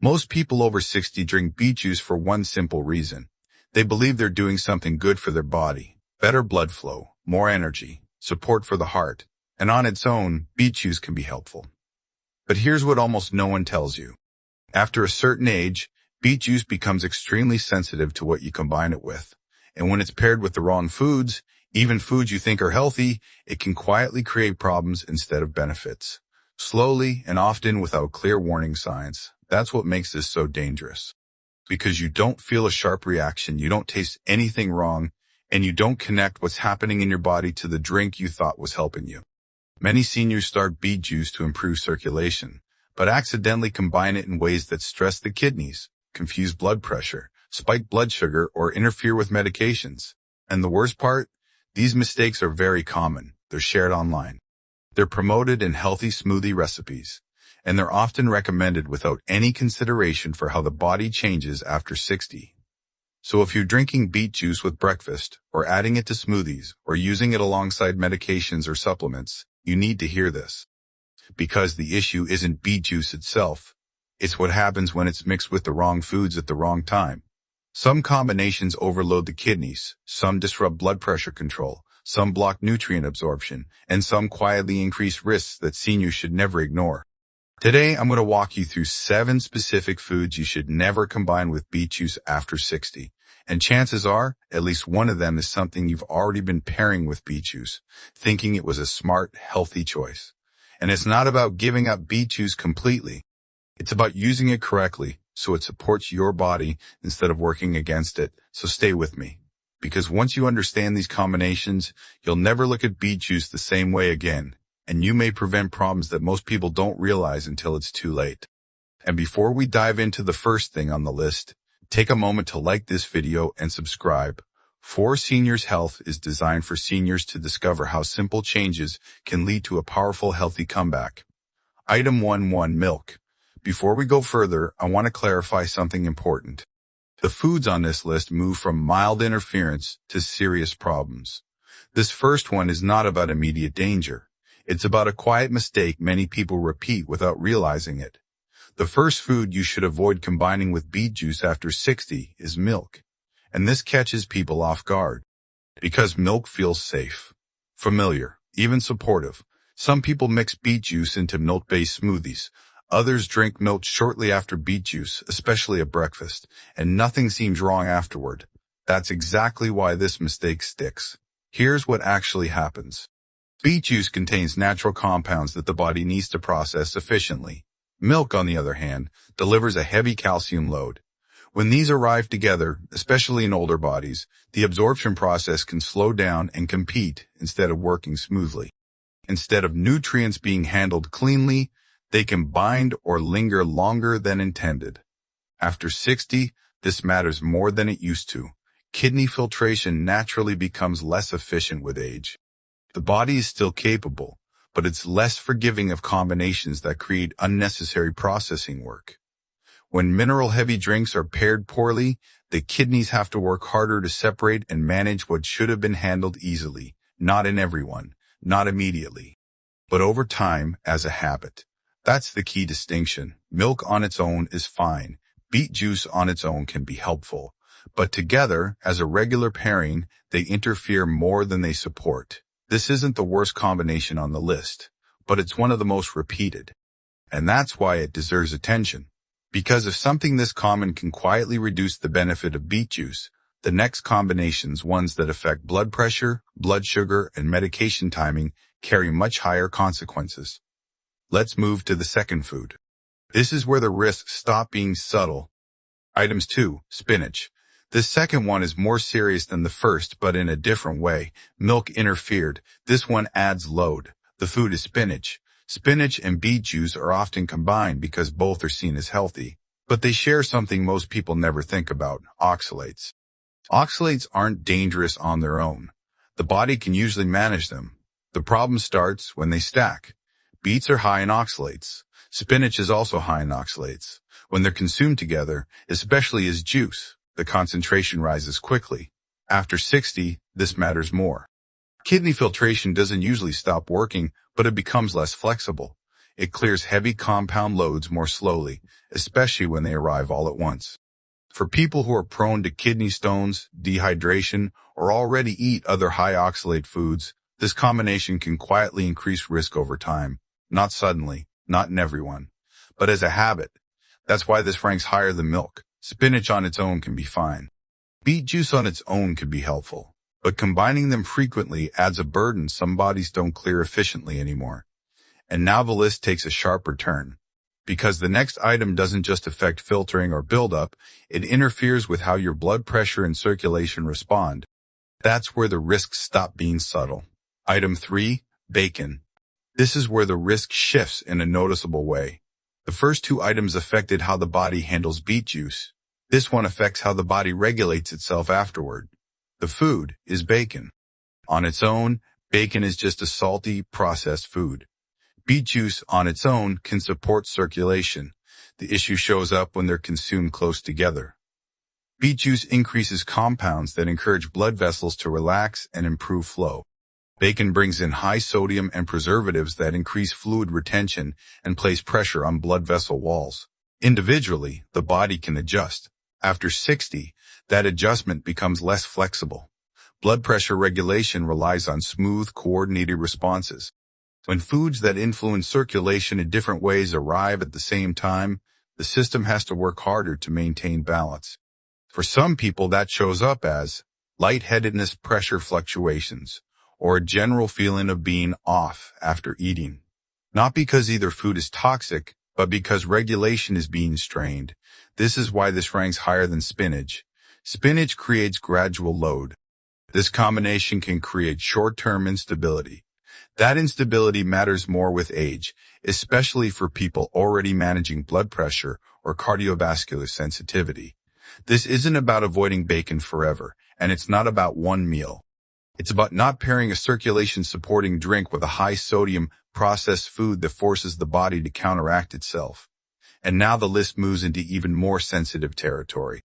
Most people over 60 drink beet juice for one simple reason. They believe they're doing something good for their body. Better blood flow, more energy, support for the heart. And on its own, beet juice can be helpful. But here's what almost no one tells you. After a certain age, beet juice becomes extremely sensitive to what you combine it with. And when it's paired with the wrong foods, even foods you think are healthy, it can quietly create problems instead of benefits. Slowly and often without clear warning signs. That's what makes this so dangerous. Because you don't feel a sharp reaction, you don't taste anything wrong, and you don't connect what's happening in your body to the drink you thought was helping you. Many seniors start beet juice to improve circulation, but accidentally combine it in ways that stress the kidneys, confuse blood pressure, spike blood sugar, or interfere with medications. And the worst part? These mistakes are very common. They're shared online. They're promoted in healthy smoothie recipes, and they're often recommended without any consideration for how the body changes after 60. So if you're drinking beet juice with breakfast, or adding it to smoothies, or using it alongside medications or supplements, you need to hear this. Because the issue isn't beet juice itself. It's what happens when it's mixed with the wrong foods at the wrong time. Some combinations overload the kidneys, some disrupt blood pressure control, some block nutrient absorption, and some quietly increase risks that seniors should never ignore. Today, I'm going to walk you through 7 specific foods you should never combine with beet juice after 60. And chances are, at least one of them is something you've already been pairing with beet juice, thinking it was a smart, healthy choice. And it's not about giving up beet juice completely. It's about using it correctly so it supports your body instead of working against it. So stay with me. Because once you understand these combinations, you'll never look at beet juice the same way again. And you may prevent problems that most people don't realize until it's too late. And before we dive into the first thing on the list, take a moment to like this video and subscribe. For Seniors Health is designed for seniors to discover how simple changes can lead to a powerful, healthy comeback. Item 1.1 Milk. Before we go further, I want to clarify something important. The foods on this list move from mild interference to serious problems. This first one is not about immediate danger. It's about a quiet mistake many people repeat without realizing it. The first food you should avoid combining with beet juice after 60 is milk. And this catches people off guard. Because milk feels safe, familiar, even supportive. Some people mix beet juice into milk-based smoothies. Others drink milk shortly after beet juice, especially at breakfast, and nothing seems wrong afterward. That's exactly why this mistake sticks. Here's what actually happens. Beet juice contains natural compounds that the body needs to process efficiently. Milk, on the other hand, delivers a heavy calcium load. When these arrive together, especially in older bodies, the absorption process can slow down and compete instead of working smoothly. Instead of nutrients being handled cleanly, they can bind or linger longer than intended. After 60, this matters more than it used to. Kidney filtration naturally becomes less efficient with age. The body is still capable, but it's less forgiving of combinations that create unnecessary processing work. When mineral-heavy drinks are paired poorly, the kidneys have to work harder to separate and manage what should have been handled easily. Not in everyone, not immediately, but over time as a habit. That's the key distinction. Milk on its own is fine. Beet juice on its own can be helpful. But together, as a regular pairing, they interfere more than they support. This isn't the worst combination on the list, but it's one of the most repeated. And that's why it deserves attention. Because if something this common can quietly reduce the benefit of beet juice, the next combinations, ones that affect blood pressure, blood sugar, and medication timing, carry much higher consequences. Let's move to the second food. This is where the risks stop being subtle. Items 2. Spinach. This second one is more serious than the first, but in a different way. Milk interfered. This one adds load. The food is spinach. Spinach and beet juice are often combined because both are seen as healthy. But they share something most people never think about: oxalates. Oxalates aren't dangerous on their own. The body can usually manage them. The problem starts when they stack. Beets are high in oxalates. Spinach is also high in oxalates. When they're consumed together, especially as juice, the concentration rises quickly. After 60, this matters more. Kidney filtration doesn't usually stop working, but it becomes less flexible. It clears heavy compound loads more slowly, especially when they arrive all at once. For people who are prone to kidney stones, dehydration, or already eat other high oxalate foods, this combination can quietly increase risk over time. Not suddenly, not in everyone, but as a habit. That's why this ranks higher than milk. Spinach on its own can be fine. Beet juice on its own could be helpful, but combining them frequently adds a burden some bodies don't clear efficiently anymore. And now the list takes a sharper turn. Because the next item doesn't just affect filtering or buildup, it interferes with how your blood pressure and circulation respond. That's where the risks stop being subtle. Item 3, bacon. This is where the risk shifts in a noticeable way. The first two items affected how the body handles beet juice. This one affects how the body regulates itself afterward. The food is bacon. On its own, bacon is just a salty, processed food. Beet juice on its own can support circulation. The issue shows up when they're consumed close together. Beet juice increases compounds that encourage blood vessels to relax and improve flow. Bacon brings in high sodium and preservatives that increase fluid retention and place pressure on blood vessel walls. Individually, the body can adjust. After 60, that adjustment becomes less flexible. Blood pressure regulation relies on smooth, coordinated responses. When foods that influence circulation in different ways arrive at the same time, the system has to work harder to maintain balance. For some people, that shows up as lightheadedness, pressure fluctuations, or a general feeling of being off after eating. Not because either food is toxic, but because regulation is being strained. This is why this ranks higher than spinach. Spinach creates gradual load. This combination can create short-term instability. That instability matters more with age, especially for people already managing blood pressure or cardiovascular sensitivity. This isn't about avoiding bacon forever, and it's not about one meal. It's about not pairing a circulation-supporting drink with a high-sodium, processed food that forces the body to counteract itself. And now the list moves into even more sensitive territory.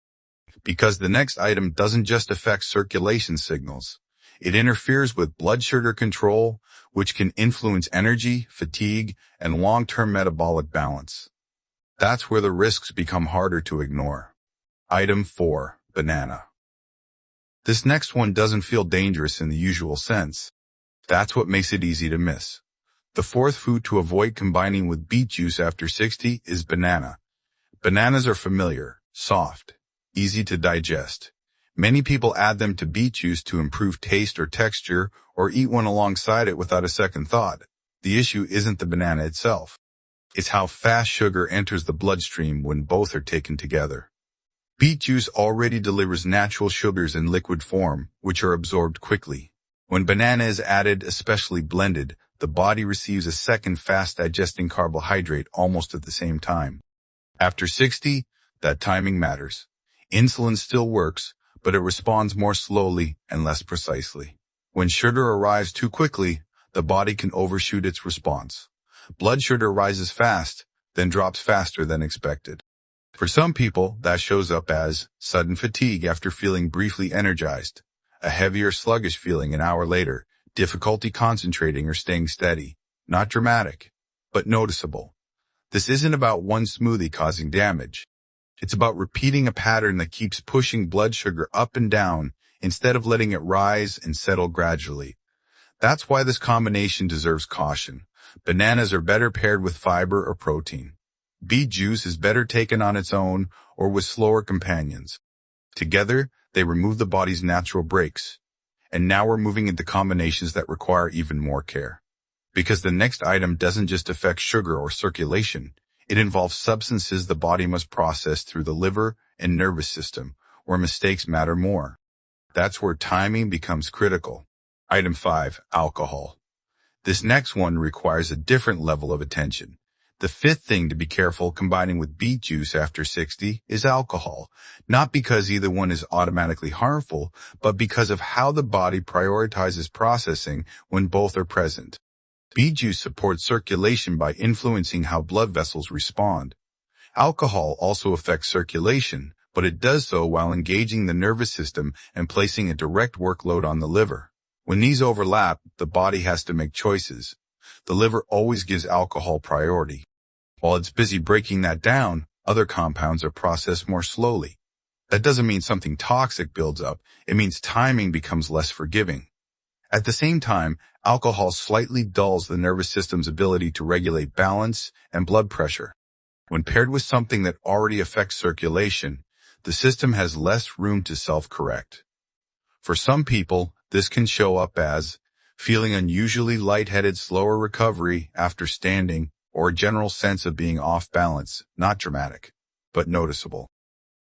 Because the next item doesn't just affect circulation signals. It interferes with blood sugar control, which can influence energy, fatigue, and long-term metabolic balance. That's where the risks become harder to ignore. Item 4, banana. This next one doesn't feel dangerous in the usual sense. That's what makes it easy to miss. The fourth food to avoid combining with beet juice after 60 is banana. Bananas are familiar, soft, easy to digest. Many people add them to beet juice to improve taste or texture, or eat one alongside it without a second thought. The issue isn't the banana itself. It's how fast sugar enters the bloodstream when both are taken together. Beet juice already delivers natural sugars in liquid form, which are absorbed quickly. When banana is added, especially blended, the body receives a second fast-digesting carbohydrate almost at the same time. After 60, that timing matters. Insulin still works, but it responds more slowly and less precisely. When sugar arrives too quickly, the body can overshoot its response. Blood sugar rises fast, then drops faster than expected. For some people, that shows up as sudden fatigue after feeling briefly energized, a heavy or sluggish feeling an hour later, difficulty concentrating or staying steady. Not dramatic, but noticeable. This isn't about one smoothie causing damage. It's about repeating a pattern that keeps pushing blood sugar up and down instead of letting it rise and settle gradually. That's why this combination deserves caution. Bananas are better paired with fiber or protein. Beet juice is better taken on its own or with slower companions. Together, they remove the body's natural brakes. And now we're moving into combinations that require even more care. Because the next item doesn't just affect sugar or circulation. It involves substances the body must process through the liver and nervous system, where mistakes matter more. That's where timing becomes critical. Item 5, alcohol. This next one requires a different level of attention. The fifth thing to be careful combining with beet juice after 60 is alcohol, not because either one is automatically harmful, but because of how the body prioritizes processing when both are present. Beet juice supports circulation by influencing how blood vessels respond. Alcohol also affects circulation, but it does so while engaging the nervous system and placing a direct workload on the liver. When these overlap, the body has to make choices. The liver always gives alcohol priority. While it's busy breaking that down, other compounds are processed more slowly. That doesn't mean something toxic builds up. It means timing becomes less forgiving. At the same time, alcohol slightly dulls the nervous system's ability to regulate balance and blood pressure. When paired with something that already affects circulation, the system has less room to self-correct. For some people, this can show up as feeling unusually lightheaded, slower recovery after standing, or a general sense of being off balance, not dramatic, but noticeable.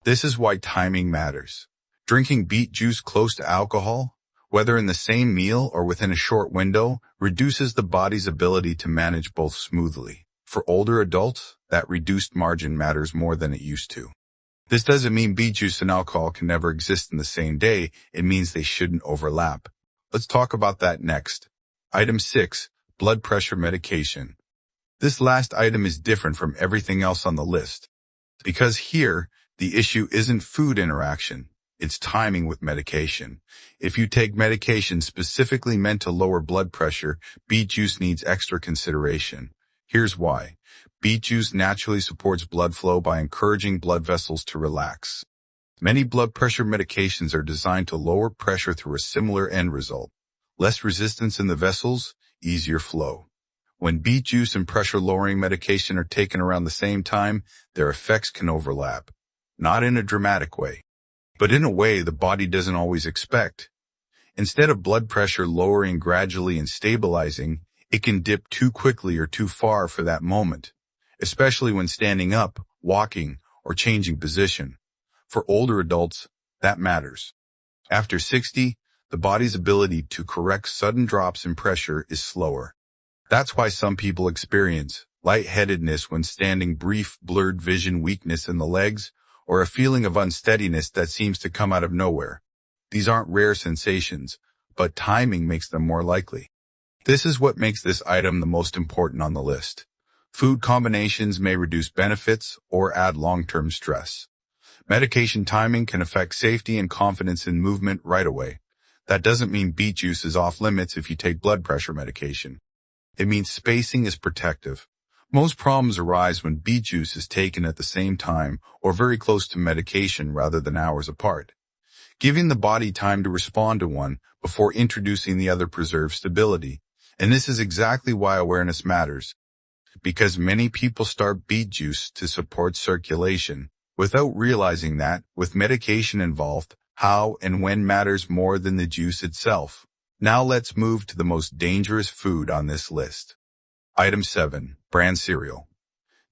This is why timing matters. Drinking beet juice close to alcohol, whether in the same meal or within a short window, reduces the body's ability to manage both smoothly. For older adults, that reduced margin matters more than it used to. This doesn't mean beet juice and alcohol can never exist in the same day. It means they shouldn't overlap. Let's talk about that next. Item 6, blood pressure medication. This last item is different from everything else on the list, because here, the issue isn't food interaction, it's timing with medication. If you take medication specifically meant to lower blood pressure, beet juice needs extra consideration. Here's why. Beet juice naturally supports blood flow by encouraging blood vessels to relax. Many blood pressure medications are designed to lower pressure through a similar end result. Less resistance in the vessels, easier flow. When beet juice and pressure-lowering medication are taken around the same time, their effects can overlap. Not in a dramatic way, but in a way the body doesn't always expect. Instead of blood pressure lowering gradually and stabilizing, it can dip too quickly or too far for that moment, especially when standing up, walking, or changing position. For older adults, that matters. After 60, the body's ability to correct sudden drops in pressure is slower. That's why some people experience lightheadedness when standing, brief, blurred vision, weakness in the legs, or a feeling of unsteadiness that seems to come out of nowhere. These aren't rare sensations, but timing makes them more likely. This is what makes this item the most important on the list. Food combinations may reduce benefits or add long-term stress. Medication timing can affect safety and confidence in movement right away. That doesn't mean beet juice is off limits if you take blood pressure medication. It means spacing is protective. Most problems arise when beet juice is taken at the same time or very close to medication rather than hours apart. Giving the body time to respond to one before introducing the other preserves stability. And this is exactly why awareness matters. Because many people start beet juice to support circulation without realizing that, with medication involved, how and when matters more than the juice itself. Now let's move to the most dangerous food on this list. Item 7, bran cereal.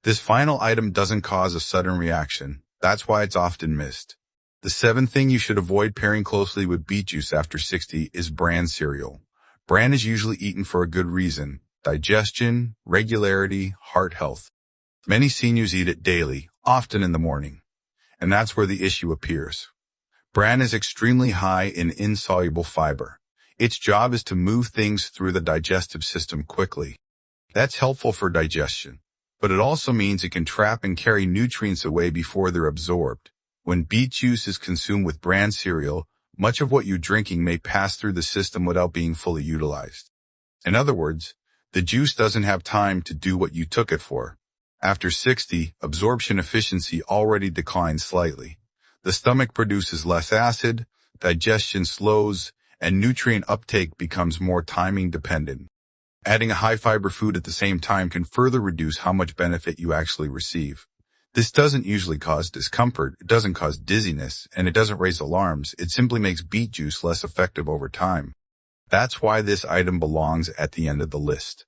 This final item doesn't cause a sudden reaction. That's why it's often missed. The 7th thing you should avoid pairing closely with beet juice after 60 is bran cereal. Bran is usually eaten for a good reason: digestion, regularity, heart health. Many seniors eat it daily, often in the morning. And that's where the issue appears. Bran is extremely high in insoluble fiber. Its job is to move things through the digestive system quickly. That's helpful for digestion, but it also means it can trap and carry nutrients away before they're absorbed. When beet juice is consumed with bran cereal, much of what you're drinking may pass through the system without being fully utilized. In other words, the juice doesn't have time to do what you took it for. After 60, absorption efficiency already declines slightly. The stomach produces less acid, digestion slows, and nutrient uptake becomes more timing dependent. Adding a high-fiber food at the same time can further reduce how much benefit you actually receive. This doesn't usually cause discomfort, it doesn't cause dizziness, and it doesn't raise alarms. It simply makes beet juice less effective over time. That's why this item belongs at the end of the list.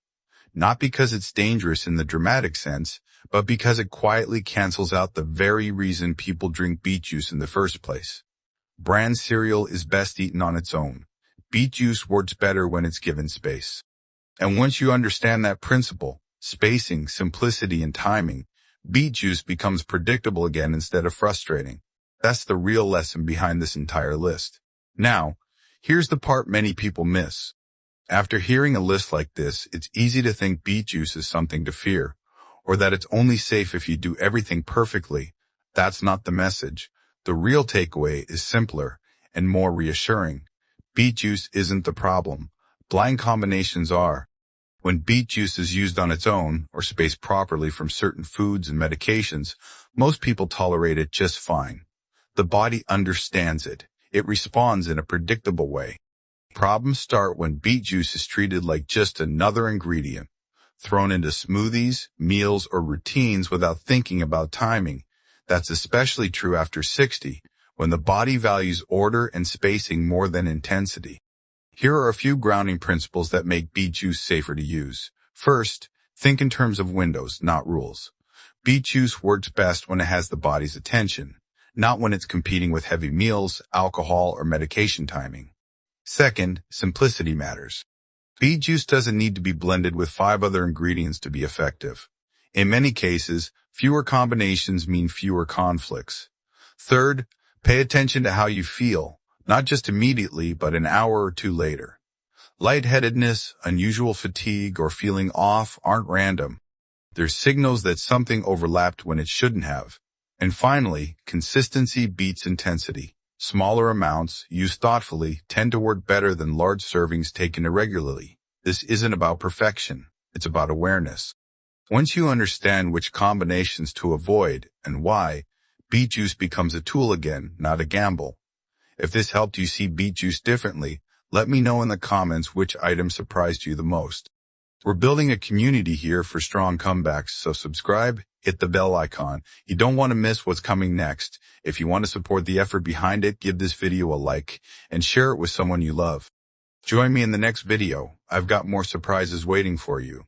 Not because it's dangerous in the dramatic sense, but because it quietly cancels out the very reason people drink beet juice in the first place. Bran cereal is best eaten on its own. Beet juice works better when it's given space. And once you understand that principle, spacing, simplicity, and timing, beet juice becomes predictable again instead of frustrating. That's the real lesson behind this entire list. Now, here's the part many people miss. After hearing a list like this, it's easy to think beet juice is something to fear, or that it's only safe if you do everything perfectly. That's not the message. The real takeaway is simpler and more reassuring. Beet juice isn't the problem. Blind combinations are. When beet juice is used on its own or spaced properly from certain foods and medications, most people tolerate it just fine. The body understands it. It responds in a predictable way. Problems start when beet juice is treated like just another ingredient, thrown into smoothies, meals, or routines without thinking about timing. That's especially true after 60, when the body values order and spacing more than intensity. Here are a few grounding principles that make beet juice safer to use. First, think in terms of windows, not rules. Beet juice works best when it has the body's attention, not when it's competing with heavy meals, alcohol, or medication timing. Second, simplicity matters. Beet juice doesn't need to be blended with 5 other ingredients to be effective. In many cases, fewer combinations mean fewer conflicts. Third, pay attention to how you feel, not just immediately, but an hour or 2 later. Lightheadedness, unusual fatigue, or feeling off aren't random. They're signals that something overlapped when it shouldn't have. And finally, consistency beats intensity. Smaller amounts, used thoughtfully, tend to work better than large servings taken irregularly. This isn't about perfection. It's about awareness. Once you understand which combinations to avoid and why, beet juice becomes a tool again, not a gamble. If this helped you see beet juice differently, let me know in the comments which item surprised you the most. We're building a community here for strong comebacks, so subscribe, hit the bell icon. You don't want to miss what's coming next. If you want to support the effort behind it, give this video a like and share it with someone you love. Join me in the next video. I've got more surprises waiting for you.